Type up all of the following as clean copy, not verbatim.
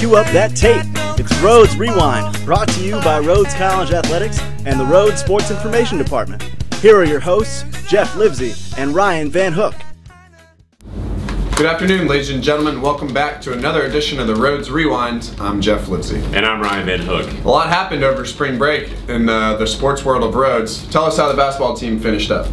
cue up that tape. It's Rhodes Rewind, brought to you by Rhodes College Athletics and the Rhodes Sports Information Department. Here are your hosts, Jeff Livesey and Ryan Van Hook. Good afternoon, ladies and gentlemen. Welcome back to another edition of the Rhodes Rewind. I'm Jeff Livesey. And I'm Ryan Van Hook. A lot happened over spring break in the sports world of Rhodes. Tell us how the basketball team finished up.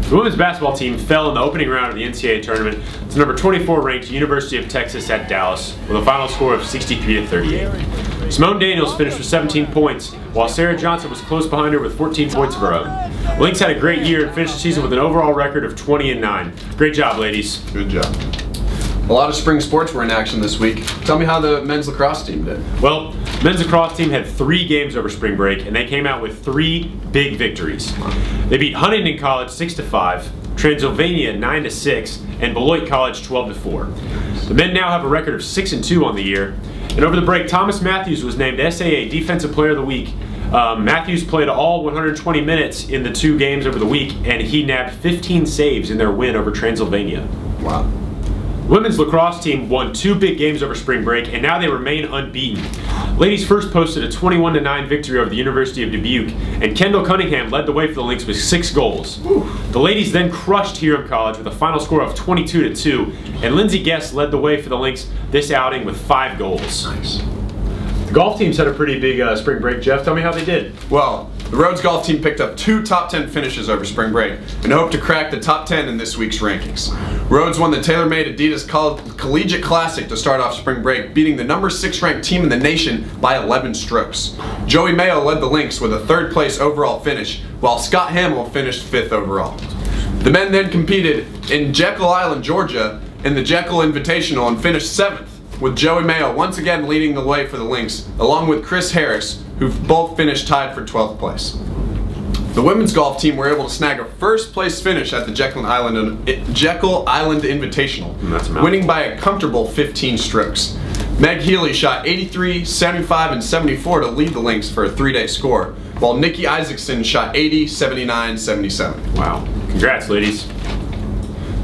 The women's basketball team fell in the opening round of the NCAA tournament to number 24 ranked University of Texas at Dallas with a final score of 63-38. Simone Daniels finished with 17 points, while Sarah Johnson was close behind her with 14 points of her own. The Lynx had a great year and finished the season with an overall record of 20-9. Great job, ladies. Good job. A lot of spring sports were in action this week. Tell me how the men's lacrosse team did. Well, the men's lacrosse team had 3 games over spring break, and they came out with 3 big victories. They beat Huntington College 6-5, Transylvania 9-6, and Beloit College 12-4. The men now have a record of 6-2 on the year. And over the break, Thomas Matthews was named SAA Defensive Player of the Week. Matthews played all 120 minutes in the 2 games over the week, and he nabbed 15 saves in their win over Transylvania. Wow. Women's lacrosse team won 2 big games over spring break, and now they remain unbeaten. Ladies first posted a 21-9 victory over the University of Dubuque, and Kendall Cunningham led the way for the Lynx with 6 goals. The ladies then crushed Hiram College with a final score of 22-2, and Lindsay Guest led the way for the Lynx this outing with 5 goals. Nice. The golf teams had a pretty big spring break. Jeff, tell me how they did. Well, the Rhodes golf team picked up 2 top 10 finishes over spring break and hope to crack the top 10 in this week's rankings. Rhodes won the TaylorMade Adidas Collegiate Classic to start off spring break, beating the number 6 ranked team in the nation by 11 strokes. Joey Mayo led the Lynx with a 3rd place overall finish, while Scott Hamill finished 5th overall. The men then competed in Jekyll Island, Georgia in the Jekyll Invitational and finished 7th, with Joey Mayo once again leading the way for the Lynx, along with Chris Harris, who both finished tied for 12th place. The women's golf team were able to snag a 1st place finish at the Jekyll Island Invitational, winning by a comfortable 15 strokes. Meg Healy shot 83, 75, and 74 to lead the Lynx for a 3-day score, while Nikki Isaacson shot 80, 79, 77. Wow. Congrats, ladies.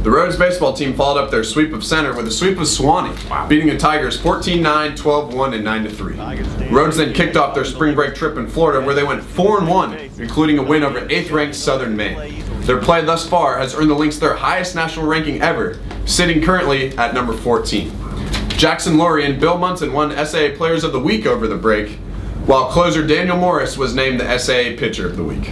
The Rhodes baseball team followed up their sweep of center with a sweep of Sewanee, beating the Tigers 14-9, 12-1, and 9-3. Rhodes then kicked off their spring break trip in Florida, where they went 4-1, including a win over 8th-ranked Southern Maine. Their play thus far has earned the Lynx their highest national ranking ever, sitting currently at number 14. Jackson Laurie and Bill Munson won SAA Players of the Week over the break, while closer Daniel Morris was named the SAA Pitcher of the Week.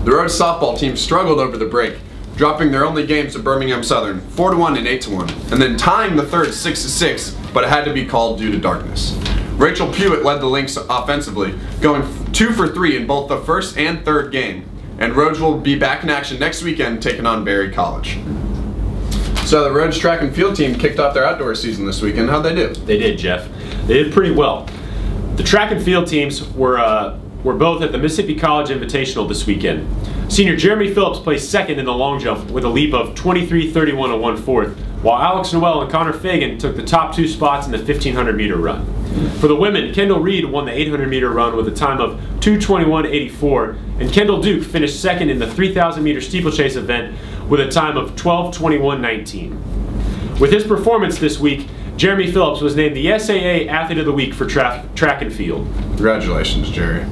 The Rhodes softball team struggled over the break, dropping their only games to Birmingham Southern, 4-1 and 8-1, and then tying the 3rd 6-6, but it had to be called due to darkness. Rachel Pewitt led the Lynx offensively, going 2 for 3 in both the 1st and 3rd game, and Rhodes will be back in action next weekend taking on Berry College. So the Rhodes track and field team kicked off their outdoor season this weekend. How'd they do? They did, Jeff. They did pretty well. The track and field teams were both at the Mississippi College Invitational this weekend. Senior Jeremy Phillips placed 2nd in the long jump with a leap of 23:31 1/4, while Alex Noel and Connor Fagan took the top 2 spots in the 1500-meter run. For the women, Kendall Reed won the 800-meter run with a time of 2:21.84, and Kendall Duke finished 2nd in the 3000-meter steeplechase event with a time of 12:21.19. With his performance this week, Jeremy Phillips was named the SAA Athlete of the Week for track and field. Congratulations, Jerry.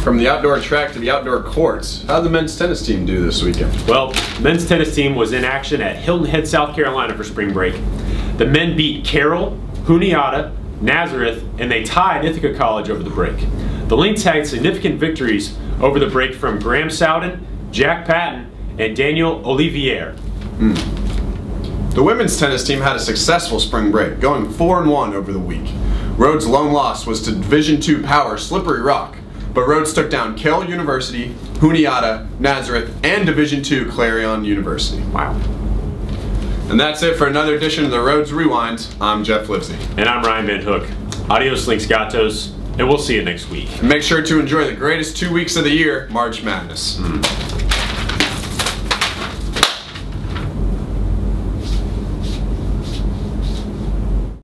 From the outdoor track to the outdoor courts, how did the men's tennis team do this weekend? Well, the men's tennis team was in action at Hilton Head, South Carolina for spring break. The men beat Carroll, Juniata, Nazareth, and they tied Ithaca College over the break. The Lynx had significant victories over the break from Graham Sowden, Jack Patton, and Daniel Olivier. The women's tennis team had a successful spring break, going 4-1 over the week. Rhodes' lone loss was to Division II power Slippery Rock, but Rhodes took down Carroll University, Juniata, Nazareth, and Division II Clarion University. Wow. And that's it for another edition of the Rhodes Rewind. I'm Jeff Livesey. And I'm Ryan Van Hook. Adios, Lynx Gatos, and we'll see you next week. And make sure to enjoy the greatest 2 weeks of the year, March Madness.